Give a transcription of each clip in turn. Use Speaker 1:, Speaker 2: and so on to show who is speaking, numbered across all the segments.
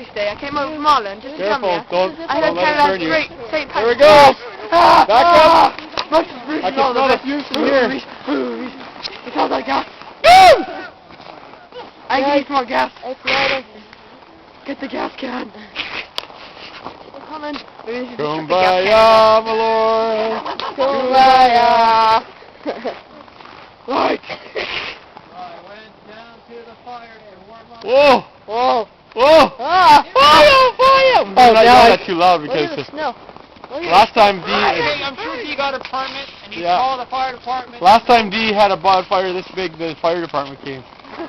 Speaker 1: Patrick's Day. I came over from Ireland just to come here.
Speaker 2: Don't
Speaker 1: I had
Speaker 2: let it burn you.
Speaker 1: St.
Speaker 2: There we
Speaker 1: Patrick's
Speaker 2: go!
Speaker 1: Day.
Speaker 2: Back up!
Speaker 1: I
Speaker 2: can smell the fuse from here.
Speaker 1: It smells like gas. I can smell gas.
Speaker 3: It's ready.
Speaker 1: Get the gas can. We're coming.
Speaker 2: Kumbaya, my lord.
Speaker 1: Kumbaya. Light.
Speaker 2: Whoa!
Speaker 3: Whoa.
Speaker 2: Whoa!
Speaker 3: Ah.
Speaker 2: Fire!
Speaker 3: Oh,
Speaker 2: I
Speaker 3: now
Speaker 2: got that too loud
Speaker 3: Look
Speaker 2: because
Speaker 3: at the snow.
Speaker 2: last time D.
Speaker 4: I'm sure D got a permit and he called the fire department.
Speaker 2: Last time D had a bonfire this big, the fire department came.
Speaker 5: The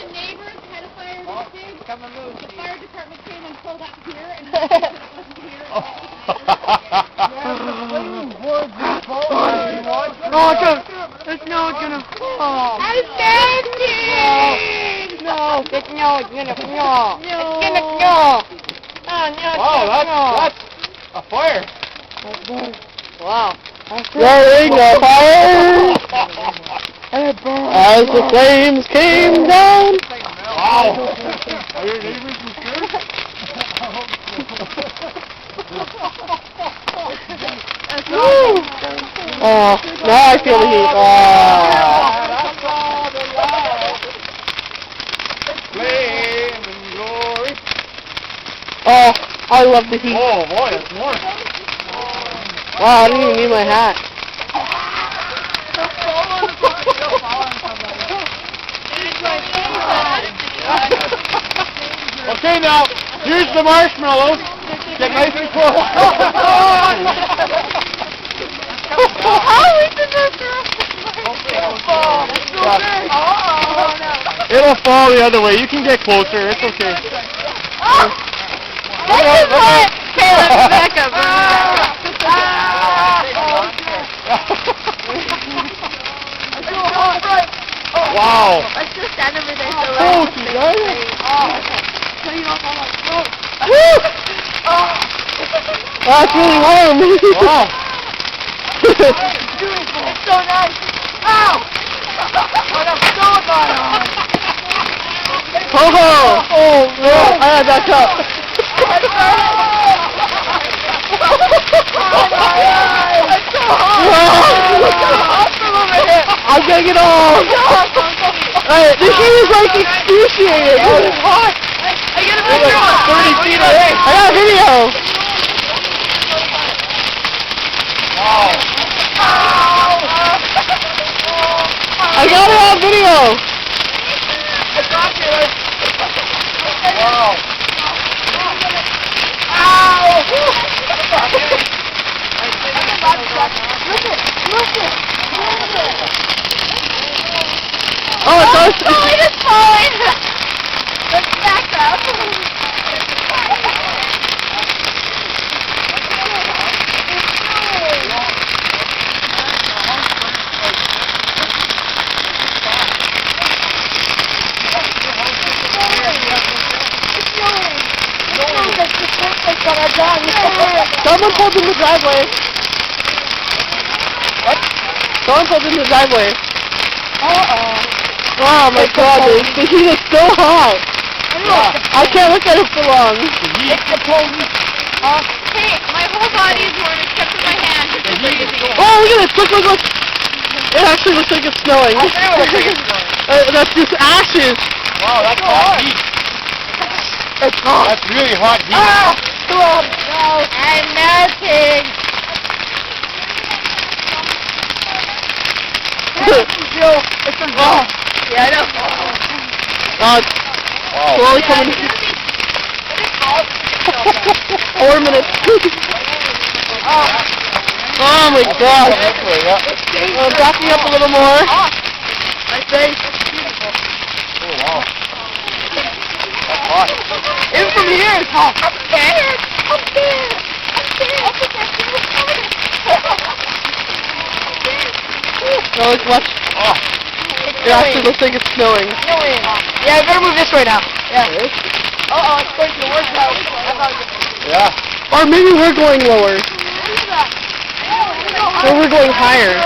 Speaker 5: neighbors had a fire this big.
Speaker 4: Come and move.
Speaker 5: The fire department came and pulled up here and it wasn't here.
Speaker 1: The snow's gonna fall.
Speaker 5: I'm standing!
Speaker 3: No, it's no, it's gonna snow.
Speaker 5: No.
Speaker 3: It's gonna snow. Oh, no,
Speaker 2: Wow, that's a fire.
Speaker 3: Wow.
Speaker 2: Roaring a fire as the flames came down. Wow. Are your neighbors scared?
Speaker 3: Oh, now I feel the heat.
Speaker 2: Flame and glory.
Speaker 3: Oh, I love the heat.
Speaker 2: Oh boy, it's warm.
Speaker 3: Wow, I didn't even need my hat.
Speaker 2: Okay, now here's the marshmallows. Get nice and close. It'll fall the other way. You can get closer. It's okay.
Speaker 1: Back up.
Speaker 2: Wow.
Speaker 5: Let's just stand over there so
Speaker 2: Oh, you got it?
Speaker 3: Woo! That's really warm.
Speaker 2: Wow.
Speaker 1: It's so nice. Ow! What a stone on.
Speaker 3: Ho-ho! Oh, no, I had that cup. I'm getting it all. Alright, the heat is like excruciating.
Speaker 1: Oh, it's hot. I got a video.
Speaker 2: 30 feet away.
Speaker 3: I got a video.
Speaker 2: Wow.
Speaker 3: I got it on video.
Speaker 2: Wow.
Speaker 3: Oh, it does.
Speaker 5: it's falling! Let's back up.
Speaker 3: Someone pulled in the driveway. What? Someone pulled in the driveway. Oh my god, the heat is so hot. I can't look at it for long.
Speaker 5: Hey, my whole body is warm except for my hands. It's freezing.
Speaker 3: Oh, look at this. Look. It actually looks like it's snowing. That's just ashes.
Speaker 2: Wow, that's hot heat.
Speaker 3: It's hot.
Speaker 2: That's really hot heat.
Speaker 5: I'm melting.
Speaker 1: Yeah, I know.
Speaker 3: Slowly coming. 4 minutes. Oh my god. Backing up a little more.
Speaker 1: Nice face.
Speaker 2: Oh, wow. That's hot.
Speaker 1: Even from here, it's hot.
Speaker 5: I'm scared.
Speaker 3: No, it's much.
Speaker 2: Oh.
Speaker 3: It actually looks like it's snowing.
Speaker 1: Yeah, I better move this way now. Yeah.
Speaker 5: Uh-oh, it's going to the worst house.
Speaker 2: Yeah.
Speaker 3: Or maybe we're going lower. Or we're going higher.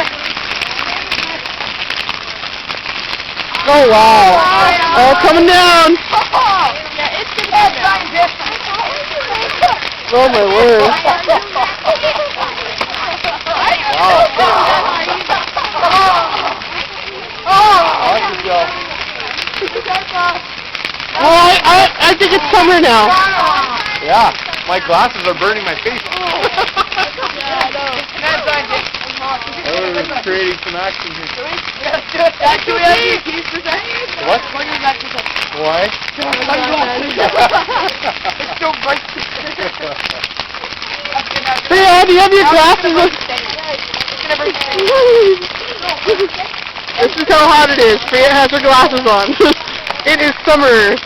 Speaker 3: Oh wow. Oh, coming down.
Speaker 5: Yeah, it's going to
Speaker 3: Oh my word.
Speaker 2: I like the gel.
Speaker 3: Well, I think it's summer now.
Speaker 2: Yeah, my glasses are burning my face. We're creating some action here. What? Why?
Speaker 4: It's so bright.
Speaker 3: Hey, do you have your glasses on? This is how hot it is. Freya has her glasses on. It is summer.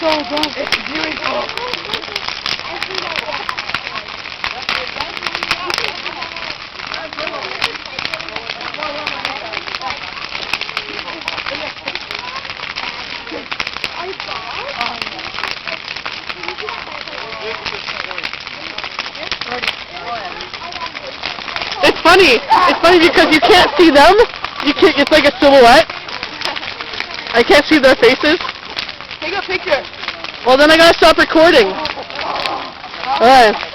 Speaker 2: That's amazing.
Speaker 3: It's funny. It's funny because you can't see them. You can't. It's like a silhouette. I can't see their faces.
Speaker 4: Take a picture.
Speaker 3: Well, then I gotta stop recording. All right.